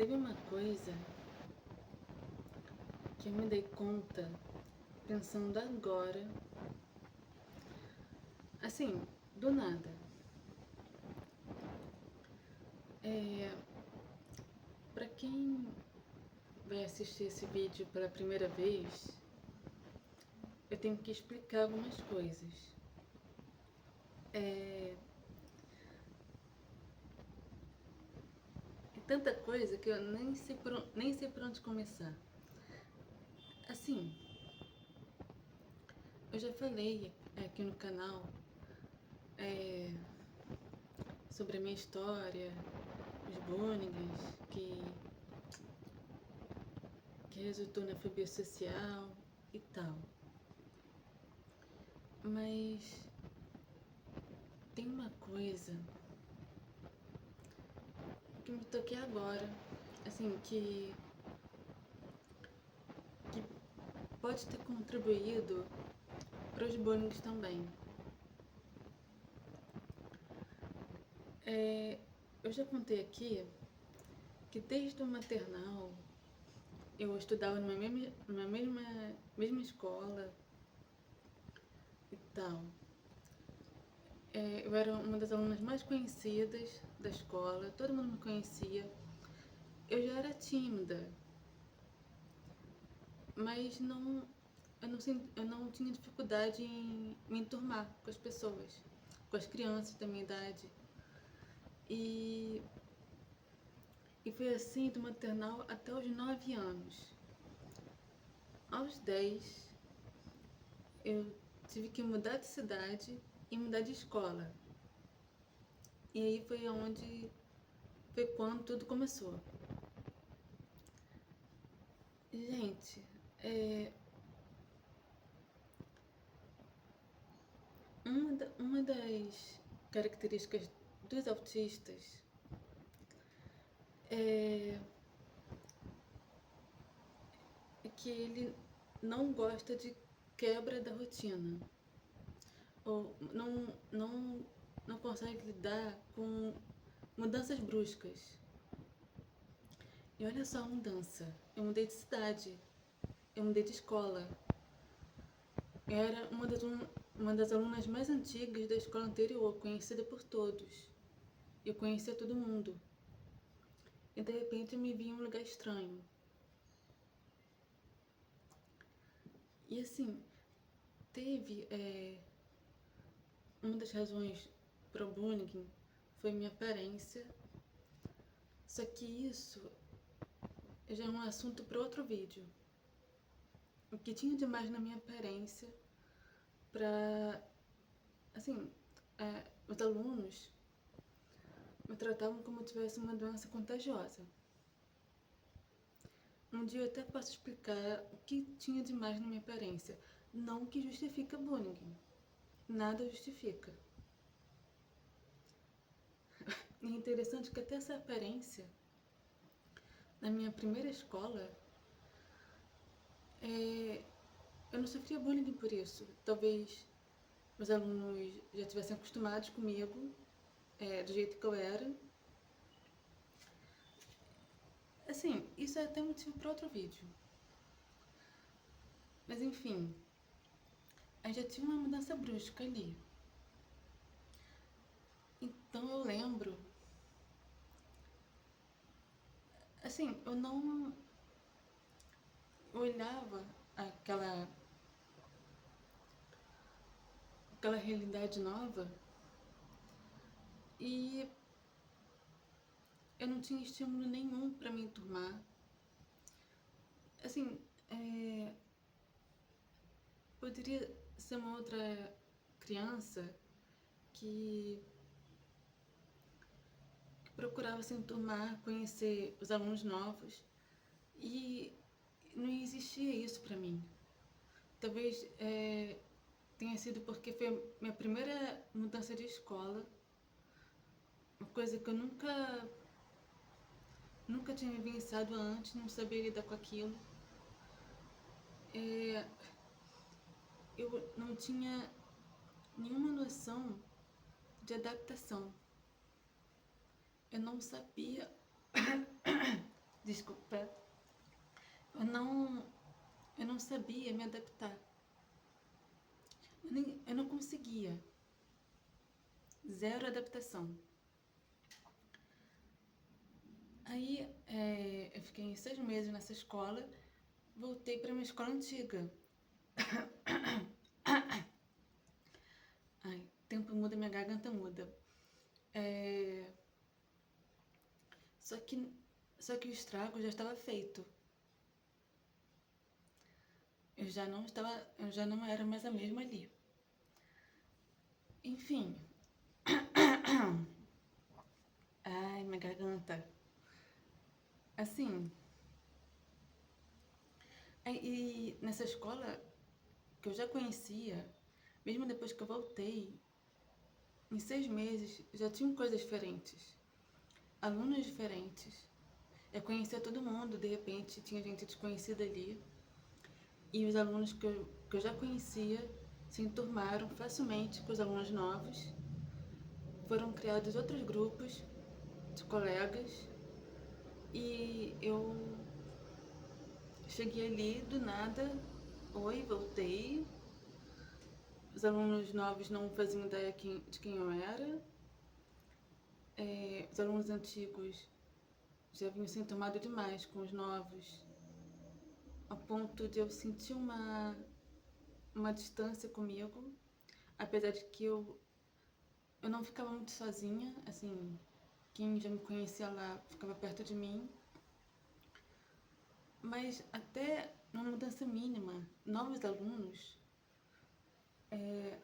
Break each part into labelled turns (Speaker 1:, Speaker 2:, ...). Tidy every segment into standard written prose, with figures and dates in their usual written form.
Speaker 1: Teve uma coisa que eu me dei conta pensando agora, assim, do nada. Pra quem vai assistir esse vídeo pela primeira vez, eu tenho que explicar algumas coisas. É tanta coisa que eu nem sei por onde começar. Assim, eu já falei aqui no canal sobre a minha história, os bullying que resultou na fobia social e tal. Mas tem uma coisa que me toquei agora, assim, que pode ter contribuído para os bullying também. Eu já contei aqui que desde o maternal eu estudava numa mesma escola e tal. Eu era uma das alunas mais conhecidas da escola, todo mundo me conhecia. Eu já era tímida, mas eu não tinha dificuldade em me enturmar com as pessoas, com as crianças da minha idade. E foi assim do maternal até os 9 anos. Aos 10, eu tive que mudar de cidade e mudar de escola. E aí foi quando tudo começou. Gente, uma das características dos autistas é que ele não gosta de quebra da rotina. Ou não consegue lidar com mudanças bruscas. E olha só a mudança. Eu mudei de cidade, eu mudei de escola. Eu era uma das alunas mais antigas da escola anterior, conhecida por todos. Eu conhecia todo mundo. E de repente eu me vi em um lugar estranho. E assim, teve uma das razões para o bullying foi minha aparência. Só que isso já é um assunto para outro vídeo. O que tinha de mais na minha aparência para, assim, os alunos me tratavam como se eu tivesse uma doença contagiosa. Um dia eu até posso explicar o que tinha de mais na minha aparência. Não que justifica bullying. Nada justifica. E é interessante que até essa aparência, na minha primeira escola, eu não sofria bullying por isso. Talvez os alunos já estivessem acostumados comigo, do jeito que eu era. Assim, isso é até motivo para outro vídeo. Mas enfim, aí já tinha uma mudança brusca ali. Então eu lembro, assim, eu não olhava aquela realidade nova e eu não tinha estímulo nenhum para me enturmar. Assim, poderia ser uma outra criança que procurava se enturmar, conhecer os alunos novos e não existia isso para mim. Talvez tenha sido porque foi a minha primeira mudança de escola, uma coisa que eu nunca tinha vivenciado antes, não sabia lidar com aquilo. Eu não tinha nenhuma noção de adaptação. Eu não sabia Desculpa. Eu não, eu não sabia me adaptar. Eu não conseguia. Zero adaptação. Aí eu fiquei 6 meses nessa escola, voltei para minha escola antiga. Ai, tempo muda, minha garganta muda. É, só que, só que o estrago já estava feito. Eu já não era mais a mesma ali. Enfim. Ai, minha garganta. Assim, e nessa escola que eu já conhecia, mesmo depois que eu voltei, em 6 meses já tinham coisas diferentes, alunos diferentes. Eu conhecia todo mundo, de repente tinha gente desconhecida ali. E os alunos que eu já conhecia se enturmaram facilmente com os alunos novos. Foram criados outros grupos de colegas e eu cheguei ali do nada. Oi, voltei. Os alunos novos não faziam ideia de quem eu era. Os alunos antigos já vinham se enturmado demais com os novos, a ponto de eu sentir uma distância comigo, apesar de que eu não ficava muito sozinha, assim, quem já me conhecia lá ficava perto de mim, mas até uma mudança mínima, novos alunos, é,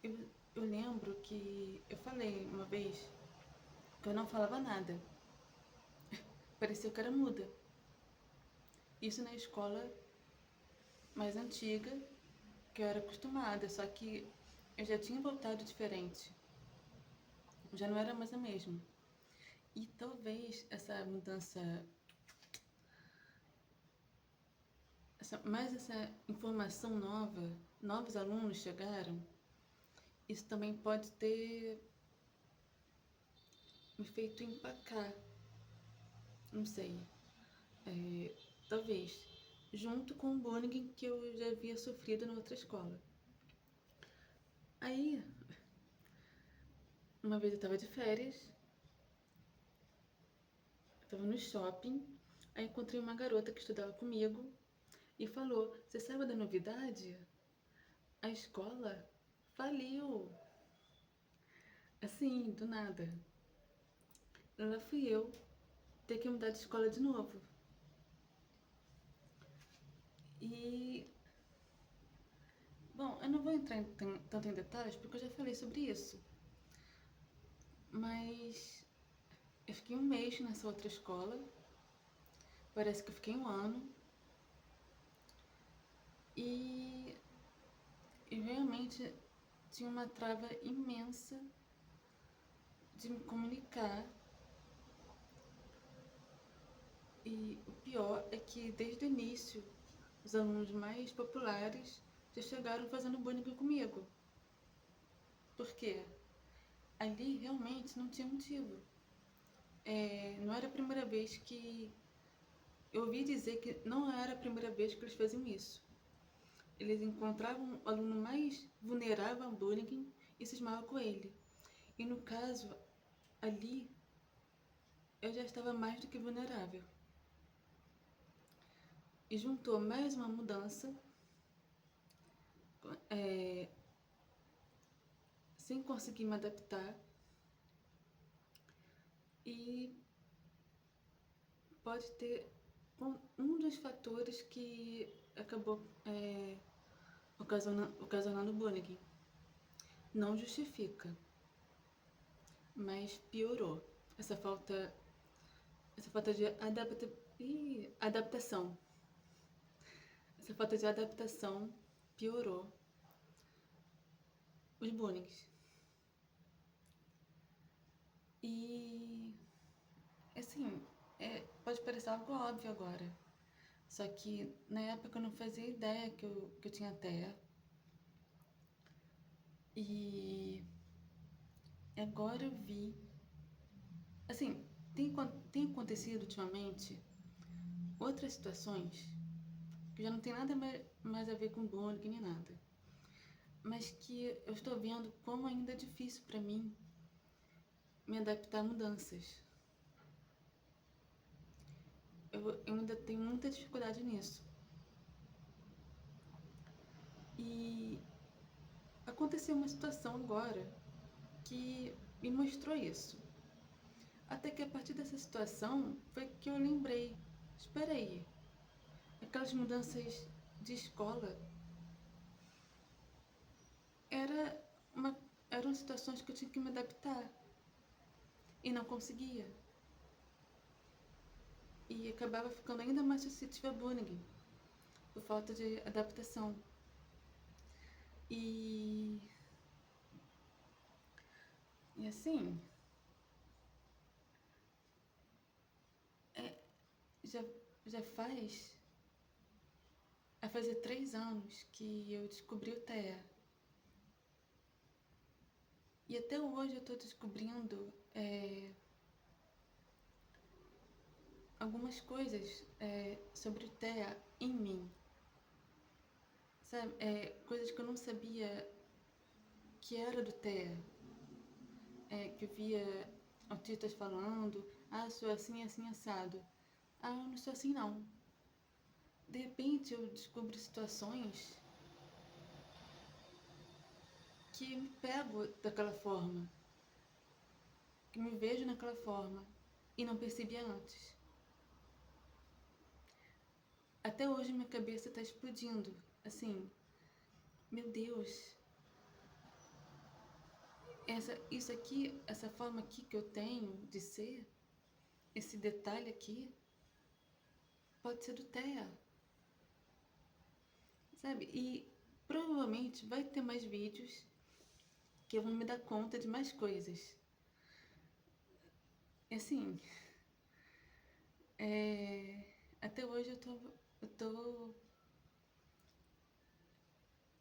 Speaker 1: eu lembro que eu falei uma vez que eu não falava nada, parecia que eu era muda. Isso na escola mais antiga, que eu era acostumada, só que eu já tinha voltado diferente, já não era mais a mesma. E talvez essa mudança, mais essa informação nova, novos alunos chegaram, isso também pode ter me feito empacar, não sei, é, talvez, junto com o bullying que eu já havia sofrido na outra escola. Aí, uma vez eu tava de férias, eu tava no shopping, aí encontrei uma garota que estudava comigo e falou: "Você sabe da novidade? A escola faliu." Assim, do nada. Lá fui eu ter que mudar de escola de novo. E, bom, eu não vou entrar tanto em detalhes porque eu já falei sobre isso. Mas eu fiquei um mês nessa outra escola. Parece que eu fiquei um ano. E eu realmente tinha uma trava imensa de me comunicar. E o pior é que desde o início, os alunos mais populares já chegaram fazendo bullying comigo. Por quê? Ali realmente não tinha motivo. Não era a primeira vez que... Eu ouvi dizer que não era a primeira vez que eles faziam isso. Eles encontravam o aluno mais vulnerável ao bullying e cismavam com ele. E no caso, ali, eu já estava mais do que vulnerável. E juntou mais uma mudança, sem conseguir me adaptar. E pode ter um dos fatores que acabou ocasionando bullying. Não justifica, mas piorou. Essa falta de adaptação. Essa falta de adaptação piorou os bullying. E, assim, pode parecer algo óbvio agora. Só que na época eu não fazia ideia que eu tinha TEA. E agora eu vi. Assim, tem acontecido ultimamente outras situações que já não tem nada mais a ver com bullying nem nada, mas que eu estou vendo como ainda é difícil para mim me adaptar a mudanças. Eu ainda tenho muita dificuldade nisso. E aconteceu uma situação agora que me mostrou isso. Até que a partir dessa situação foi que eu lembrei, espera aí, aquelas mudanças de escola era uma, eram situações que eu tinha que me adaptar e não conseguia. E acabava ficando ainda mais suscetível a bullying por falta de adaptação. E, e assim, é, já, já vai fazer 3 anos que eu descobri o TEA. E até hoje eu estou descobrindo algumas coisas sobre o TEA em mim. Sabe? Coisas que eu não sabia que era do TEA. Que eu via autistas falando, sou assim, assim, assado. Eu não sou assim não. De repente eu descubro situações que me pego daquela forma, que me vejo naquela forma e não percebia antes. Até hoje minha cabeça está explodindo, assim, meu Deus, isso aqui, essa forma aqui que eu tenho de ser, esse detalhe aqui, pode ser do TEA, sabe? E provavelmente vai ter mais vídeos que eu vou me dar conta de mais coisas. Assim, até hoje eu tô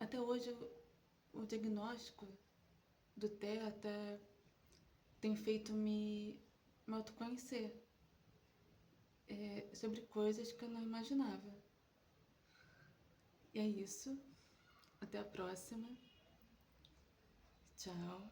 Speaker 1: até hoje o diagnóstico do TEA até tem feito me autoconhecer sobre coisas que eu não imaginava. E é isso. Até a próxima. Tchau.